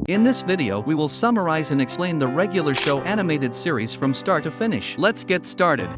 In this video we will summarize and explain the regular show animated series from start to finish. Let's get started.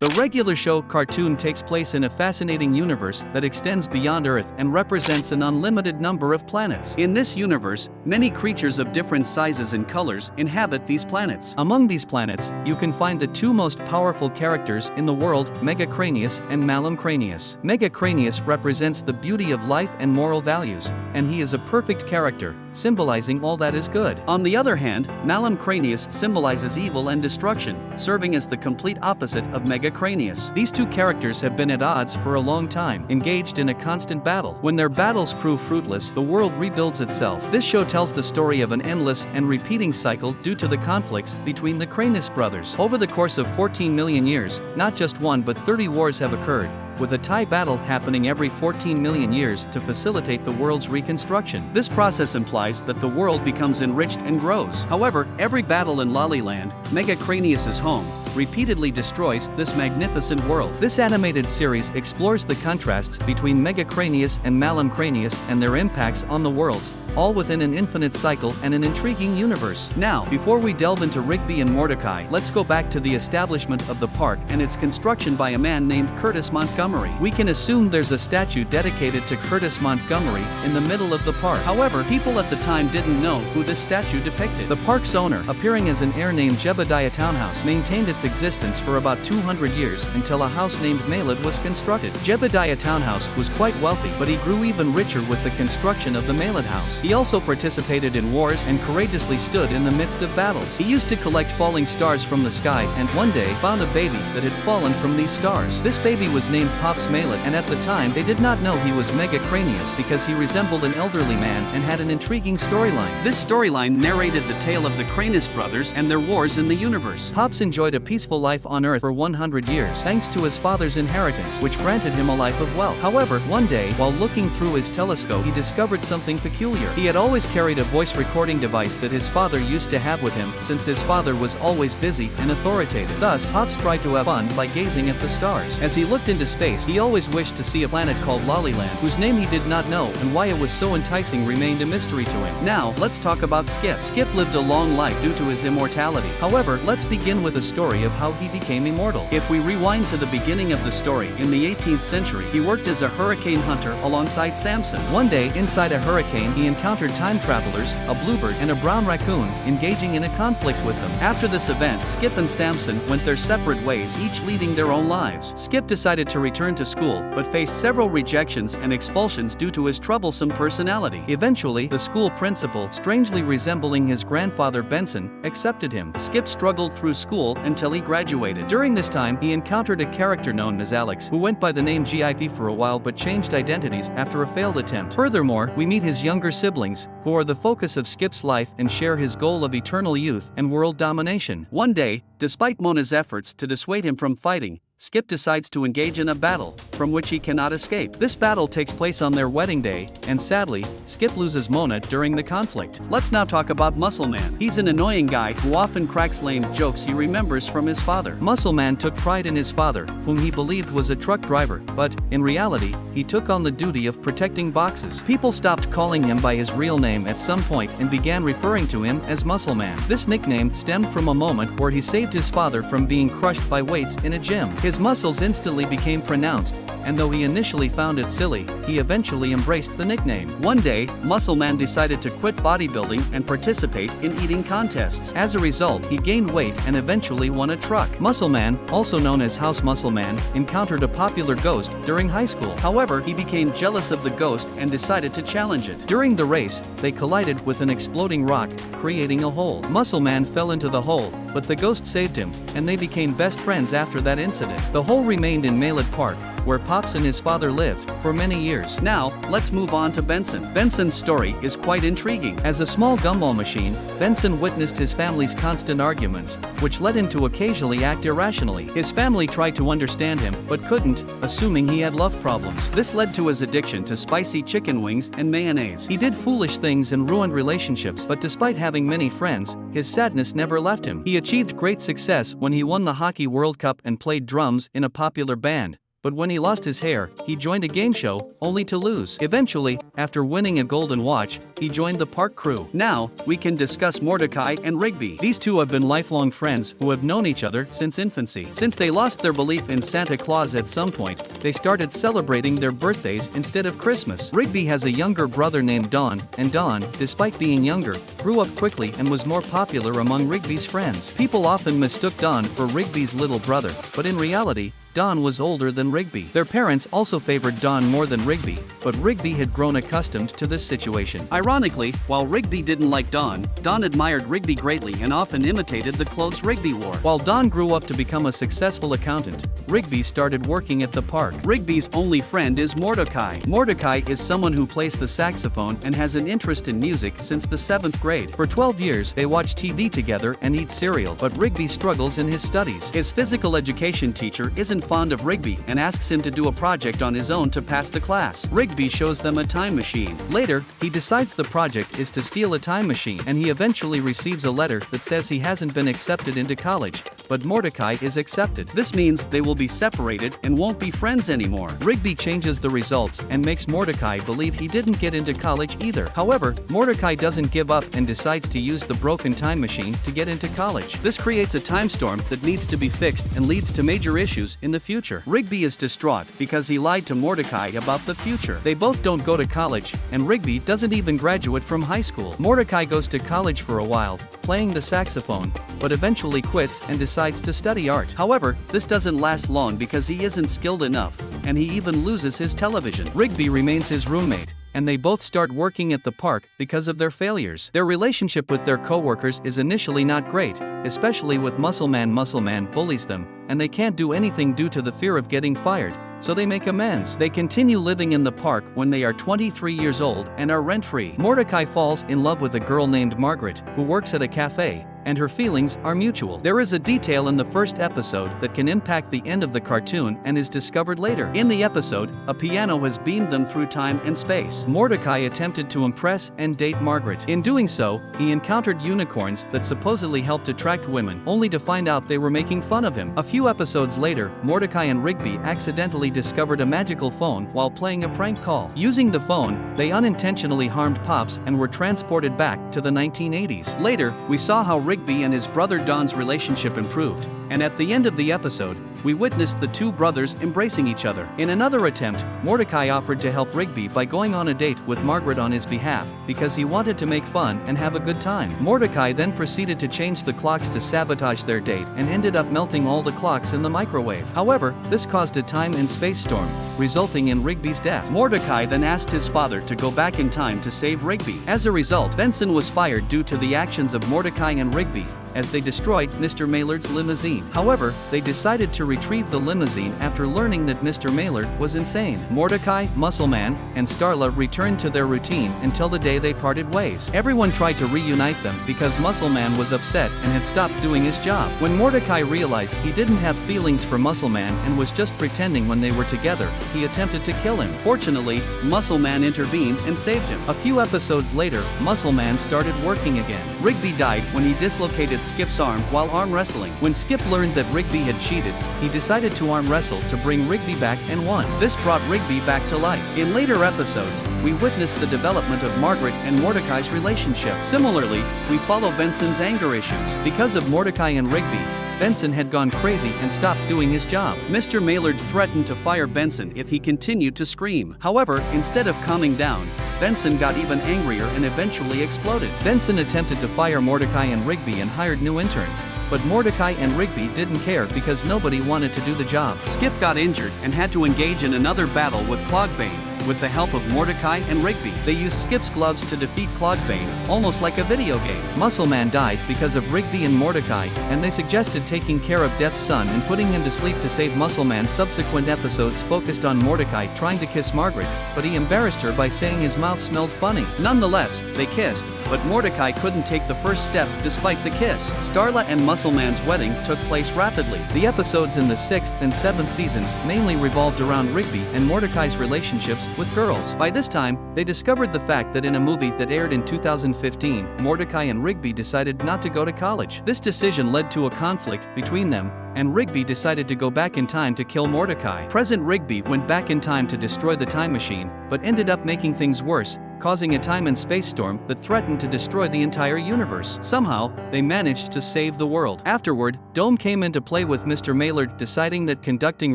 The regular show cartoon takes place in a fascinating universe that extends beyond Earth and represents an unlimited number of planets. In this universe, many creatures of different sizes and colors inhabit these planets. Among these planets, you can find the two most powerful characters in the world, Craneus and Malam. Craneus represents the beauty of life and moral values, and he is a perfect character, symbolizing all that is good. On the other hand, Craneus symbolizes evil and destruction, serving as the complete opposite of Craneus. These two characters have been at odds for a long time, engaged in a constant battle. When their battles prove fruitless, the world rebuilds itself. This show tells the story of an endless and repeating cycle due to the conflicts between the Craneus brothers. Over the course of 14 million years, not just one but 30 wars have occurred, with a tie battle happening every 14 million years to facilitate the world's reconstruction. This process implies that the world becomes enriched and grows. However, every battle in Lollyland, Craneus' home, repeatedly destroys this magnificent world. This animated series explores the contrasts between Craneus and Malam Craneus and their impacts on the worlds, all within an infinite cycle and an intriguing universe. Now, before we delve into Rigby and Mordecai, let's go back to the establishment of the park and its construction by a man named Curtis Montgomery. We can assume there's a statue dedicated to Curtis Montgomery in the middle of the park. However, people at the time didn't know who this statue depicted. The park's owner, appearing as an heir named Jebediah Townhouse, maintained its existence for about 200 years until a house named Malam was constructed. Jebediah Townhouse was quite wealthy, but he grew even richer with the construction of the Malam house. He also participated in wars and courageously stood in the midst of battles. He used to collect falling stars from the sky and one day found a baby that had fallen from these stars. This baby was named Pops Mailard, and at the time they did not know he was Craneus because he resembled an elderly man and had an intriguing storyline. This storyline narrated the tale of the Craneus brothers and their wars in the universe. Pops enjoyed a peaceful life on Earth for 100 years thanks to his father's inheritance, which granted him a life of wealth. However, one day, while looking through his telescope, he discovered something peculiar. He had always carried a voice recording device that his father used to have with him, since his father was always busy and authoritative. Thus, Pops tried to have fun by gazing at the stars. As he looked into space, he always wished to see a planet called Lollyland, whose name he did not know, and why it was so enticing remained a mystery to him. Now, let's talk about Skip. Skip lived a long life due to his immortality. However, let's begin with a story of how he became immortal. If we rewind to the beginning of the story, in the 18th century, he worked as a hurricane hunter alongside Samson. One day, inside a hurricane, he encountered time travelers, a bluebird, and a brown raccoon, engaging in a conflict with them. After this event, Skip and Samson went their separate ways, each leading their own lives. Skip decided to return to school, but faced several rejections and expulsions due to his troublesome personality. Eventually, the school principal, strangely resembling his grandfather Benson, accepted him. Skip struggled through school until he graduated. During this time, he encountered a character known as Alex, who went by the name Gip for a while but changed identities after a failed attempt. Furthermore, we meet his younger siblings, who are the focus of Skip's life and share his goal of eternal youth and world domination. One day, despite Mona's efforts to dissuade him from fighting, Skip decides to engage in a battle, from which he cannot escape. This battle takes place on their wedding day, and sadly, Skip loses Mona during the conflict. Let's now talk about Muscle Man. He's an annoying guy who often cracks lame jokes he remembers from his father. Muscle Man took pride in his father, whom he believed was a truck driver, but, in reality, he took on the duty of protecting boxes. People stopped calling him by his real name at some point and began referring to him as Muscle Man. This nickname stemmed from a moment where he saved his father from being crushed by weights in a gym. His muscles instantly became pronounced, and though he initially found it silly, he eventually embraced the nickname. One day, Muscle Man decided to quit bodybuilding and participate in eating contests. As a result, he gained weight and eventually won a truck. Muscle Man, also known as House Muscle Man, encountered a popular ghost during high school. However, he became jealous of the ghost and decided to challenge it. During the race, they collided with an exploding rock, creating a hole. Muscle Man fell into the hole, but the ghost saved him, and they became best friends after that incident. The hole remained in Malam Park, where Pops and his father lived for many years. Now, let's move on to Benson. Benson's story is quite intriguing. As a small gumball machine, Benson witnessed his family's constant arguments, which led him to occasionally act irrationally. His family tried to understand him, but couldn't, assuming he had love problems. This led to his addiction to spicy chicken wings and mayonnaise. He did foolish things and ruined relationships, but despite having many friends, his sadness never left him. He achieved great success when he won the Hockey World Cup and played drums in a popular band, but when he lost his hair, he joined a game show, only to lose. Eventually, after winning a golden watch, he joined the park crew. Now, we can discuss Mordecai and Rigby. These two have been lifelong friends who have known each other since infancy. Since they lost their belief in Santa Claus at some point, they started celebrating their birthdays instead of Christmas. Rigby has a younger brother named Don, and Don, despite being younger, grew up quickly and was more popular among Rigby's friends. People often mistook Don for Rigby's little brother, but in reality, Don was older than Rigby. Their parents also favored Don more than Rigby, but Rigby had grown accustomed to this situation. Ironically, while Rigby didn't like Don, Don admired Rigby greatly and often imitated the clothes Rigby wore. While Don grew up to become a successful accountant, Rigby started working at the park. Rigby's only friend is Mordecai. Mordecai is someone who plays the saxophone and has an interest in music since the 7th grade. For 12 years, they watch TV together and eat cereal, but Rigby struggles in his studies. His physical education teacher isn't fond of Rigby and asks him to do a project on his own to pass the class. Rigby shows them a time machine. Later, he decides the project is to steal a time machine, and he eventually receives a letter that says he hasn't been accepted into college, but Mordecai is accepted. This means they will be separated and won't be friends anymore. Rigby changes the results and makes Mordecai believe he didn't get into college either. However, Mordecai doesn't give up and decides to use the broken time machine to get into college. This creates a time storm that needs to be fixed and leads to major issues in the future. Rigby is distraught because he lied to Mordecai about the future. They both don't go to college, and Rigby doesn't even graduate from high school. Mordecai goes to college for a while, playing the saxophone, but eventually quits and decides to study art. However, this doesn't last long because he isn't skilled enough, and he even loses his television. Rigby remains his roommate, and they both start working at the park because of their failures. Their relationship with their co-workers is initially not great, especially with Muscleman. Muscleman bullies them, and they can't do anything due to the fear of getting fired, so they make amends. They continue living in the park when they are 23 years old and are rent-free. Mordecai falls in love with a girl named Margaret, who works at a cafe, and her feelings are mutual. There is a detail in the first episode that can impact the end of the cartoon and is discovered later. In the episode, a piano has beamed them through time and space. Mordecai attempted to impress and date Margaret. In doing so, he encountered unicorns that supposedly helped attract women, only to find out they were making fun of him. A few episodes later, Mordecai and Rigby accidentally discovered a magical phone while playing a prank call. Using the phone, they unintentionally harmed Pops and were transported back to the 1980s. Later, we saw how Rigby and his brother Don's relationship improved, and at the end of the episode, we witnessed the two brothers embracing each other. In another attempt, Mordecai offered to help Rigby by going on a date with Margaret on his behalf, because he wanted to make fun and have a good time. Mordecai then proceeded to change the clocks to sabotage their date and ended up melting all the clocks in the microwave. However, this caused a time and space storm, resulting in Rigby's death. Mordecai then asked his father to go back in time to save Rigby. As a result, Benson was fired due to the actions of Mordecai and Rigby, as they destroyed Mr. Maillard's limousine. However, they decided to retrieve the limousine after learning that Mr. Mailard was insane. Mordecai, Muscleman, and Starla returned to their routine until the day they parted ways. Everyone tried to reunite them because Muscleman was upset and had stopped doing his job. When Mordecai realized he didn't have feelings for Muscleman and was just pretending when they were together, he attempted to kill him. Fortunately, Muscleman intervened and saved him. A few episodes later, Muscleman started working again. Rigby died when he dislocated Skip's arm while arm wrestling. When Skip learned that Rigby had cheated, he decided to arm wrestle to bring Rigby back and won. This brought Rigby back to life. In later episodes, we witnessed the development of Margaret and Mordecai's relationship. Similarly, we follow Benson's anger issues. Because of Mordecai and Rigby, Benson had gone crazy and stopped doing his job. Mr. Mailard threatened to fire Benson if he continued to scream. However, instead of calming down, Benson got even angrier and eventually exploded. Benson attempted to fire Mordecai and Rigby and hired new interns, but Mordecai and Rigby didn't care because nobody wanted to do the job. Skip got injured and had to engage in another battle with Clogbane. With the help of Mordecai and Rigby, they used Skip's gloves to defeat Clogbane, almost like a video game. Muscleman died because of Rigby and Mordecai, and they suggested taking care of Death's son and putting him to sleep to save Muscleman. Subsequent episodes focused on Mordecai trying to kiss Margaret, but he embarrassed her by saying his mouth smelled funny. Nonetheless, they kissed, but Mordecai couldn't take the first step despite the kiss. Starla and Muscleman's wedding took place rapidly. The episodes in the 6th and 7th seasons mainly revolved around Rigby and Mordecai's relationships with girls. By this time, they discovered the fact that in a movie that aired in 2015, Mordecai and Rigby decided not to go to college. This decision led to a conflict between them, and Rigby decided to go back in time to kill Mordecai. Present Rigby went back in time to destroy the time machine, but ended up making things worse, causing a time and space storm that threatened to destroy the entire universe. Somehow, they managed to save the world. Afterward, Dome came into play with Mr. Mailard deciding that conducting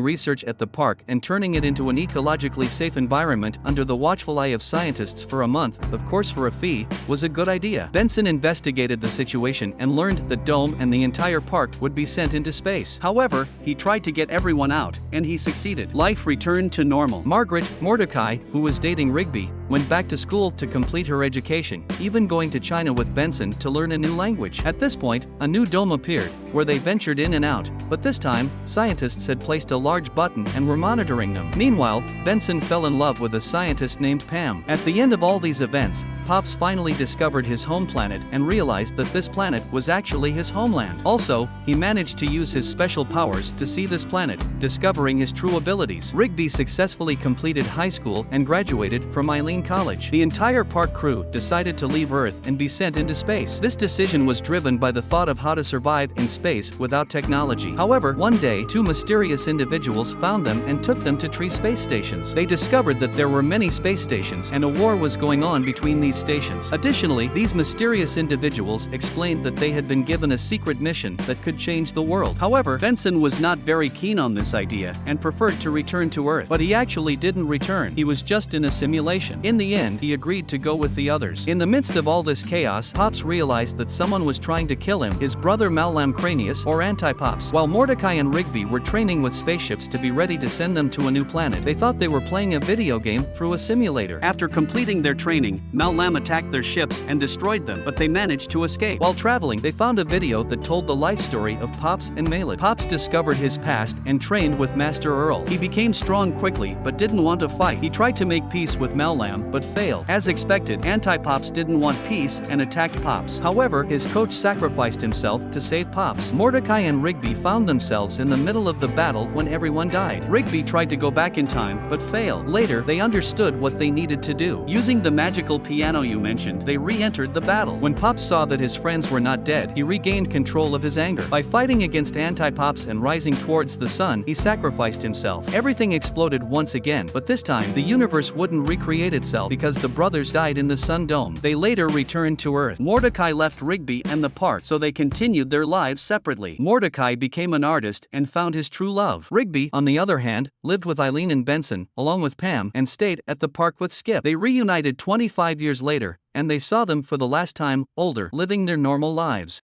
research at the park and turning it into an ecologically safe environment under the watchful eye of scientists for a month, of course for a fee, was a good idea. Benson investigated the situation and learned that Dome and the entire park would be sent into space. However, he tried to get everyone out, and he succeeded. Life returned to normal. Margaret, Mordecai, who was dating Rigby, went back to school to complete her education, even going to China with Benson to learn a new language. At this point, a new dome appeared, where they ventured in and out, but this time, scientists had placed a large button and were monitoring them. Meanwhile, Benson fell in love with a scientist named Pam. At the end of all these events, Pops finally discovered his home planet and realized that this planet was actually his homeland. Also, he managed to use his special powers to see this planet, discovering his true abilities. Rigby successfully completed high school and graduated from Eileen College. The entire park crew decided to leave Earth and be sent into space. This decision was driven by the thought of how to survive in space without technology. However, one day, two mysterious individuals found them and took them to 3 space stations. They discovered that there were many space stations and a war was going on between these stations. Additionally, these mysterious individuals explained that they had been given a secret mission that could change the world. However, Benson was not very keen on this idea and preferred to return to Earth. But he actually didn't return. He was just in a simulation. In the end, he agreed to go with the others. In the midst of all this chaos, Pops realized that someone was trying to kill him, his brother Malam Craneus, or Anti-Pops. While Mordecai and Rigby were training with spaceships to be ready to send them to a new planet, they thought they were playing a video game through a simulator. After completing their training, Malam attacked their ships and destroyed them, but they managed to escape. While traveling, they found a video that told the life story of Pops and Mailard. Pops discovered his past and trained with Master Earl. He became strong quickly, but didn't want to fight. He tried to make peace with Malam, but failed. As expected, Anti-Pops didn't want peace and attacked Pops. However, his coach sacrificed himself to save Pops. Mordecai and Rigby found themselves in the middle of the battle when everyone died. Rigby tried to go back in time, but failed. Later, they understood what they needed to do. Using the magical piano you mentioned, they re-entered the battle. When Pops saw that his friends were not dead, he regained control of his anger. By fighting against Anti-Pops and rising towards the sun, he sacrificed himself. Everything exploded once again, but this time, the universe wouldn't recreate itself because the brothers died in the sun dome. They later returned to Earth. Mordecai left Rigby and the park, so they continued their lives separately. Mordecai became an artist and found his true love. Rigby, on the other hand, lived with Eileen and Benson, along with Pam, and stayed at the park with Skip. They reunited 25 years later, and they saw them for the last time, older, living their normal lives.